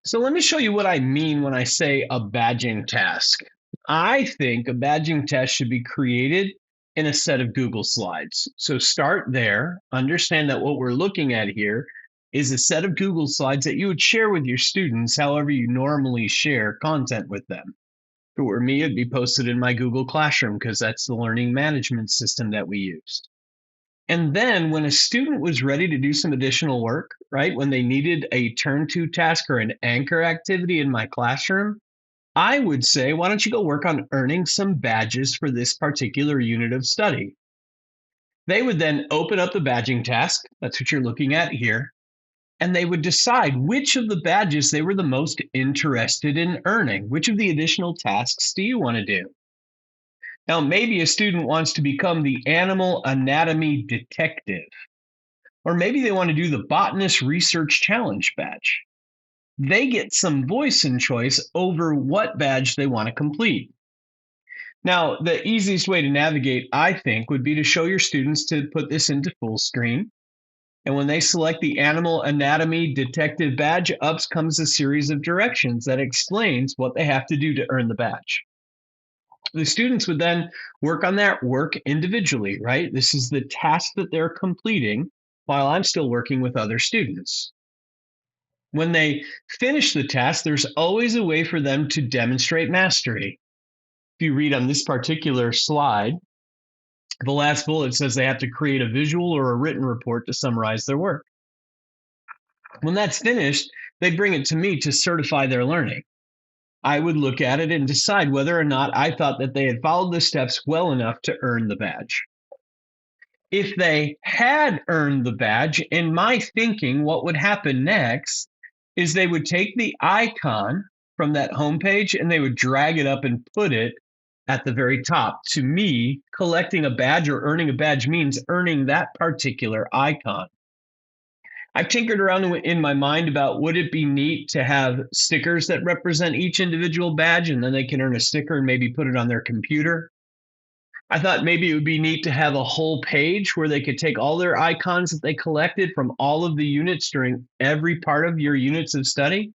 So let me show you what I mean when I say a badging task. I think a badging task should be created in a set of Google Slides. So start there, understand that what we're looking at here is a set of Google Slides that you would share with your students however you normally share content with them. If it were me, it'd be posted in my Google Classroom because that's the learning management system that we used. And then when a student was ready to do some additional work, right, when they needed a turn to task or an anchor activity in my classroom, I would say, why don't you go work on earning some badges for this particular unit of study? They would then open up the badging task. That's what you're looking at here. And they would decide which of the badges they were the most interested in earning. Which of the additional tasks do you want to do? Now, maybe a student wants to become the animal anatomy detective. Or maybe they want to do the Botanist Research Challenge badge. They get some voice and choice over what badge they want to complete. Now, the easiest way to navigate, I think, would be to show your students to put this into full screen. And when they select the Animal Anatomy Detective badge, up comes a series of directions that explains what they have to do to earn the badge. The students would then work on that work individually, right? This is the task that they're completing while I'm still working with other students. When they finish the task, there's always a way for them to demonstrate mastery. If you read on this particular slide, the last bullet says they have to create a visual or a written report to summarize their work. When that's finished, they bring it to me to certify their learning. I would look at it and decide whether or not I thought that they had followed the steps well enough to earn the badge. If they had earned the badge, in my thinking, what would happen next is they would take the icon from that homepage and they would drag it up and put it at the very top. To me, collecting a badge or earning a badge means earning that particular icon. I've tinkered around in my mind about would it be neat to have stickers that represent each individual badge and then they can earn a sticker and maybe put it on their computer. I thought maybe it would be neat to have a whole page where they could take all their icons that they collected from all of the units during every part of your units of study,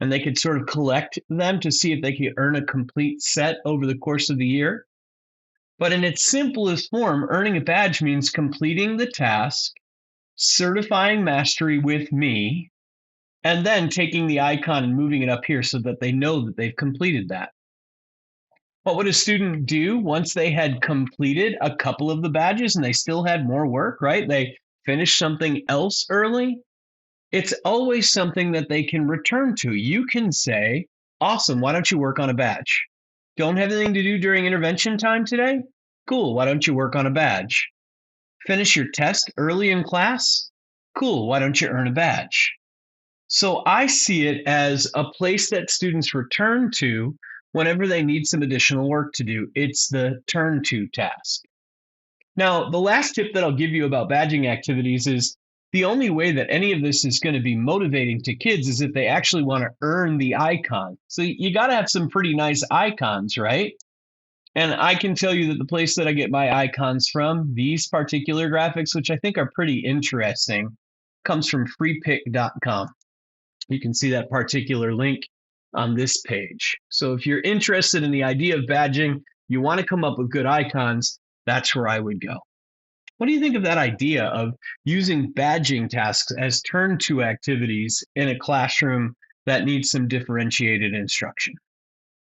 and they could sort of collect them to see if they could earn a complete set over the course of the year. But in its simplest form, earning a badge means completing the task, certifying mastery with me, and then taking the icon and moving it up here so that they know that they've completed that. What would a student do once they had completed a couple of the badges and they still had more work, right? They finished something else early. It's always something that they can return to. You can say, awesome, why don't you work on a badge? Don't have anything to do during intervention time today? Cool, why don't you work on a badge? Finish your test early in class? Cool, why don't you earn a badge? So I see it as a place that students return to whenever they need some additional work to do. It's the turn to task. Now, the last tip that I'll give you about badging activities is the only way that any of this is going to be motivating to kids is if they actually want to earn the icon. So you got to have some pretty nice icons, right? And I can tell you that the place that I get my icons from, these particular graphics, which I think are pretty interesting, comes from freepick.com. You can see that particular link on this page. So if you're interested in the idea of badging, you want to come up with good icons, that's where I would go. What do you think of that idea of using badging tasks as turn to activities in a classroom that needs some differentiated instruction?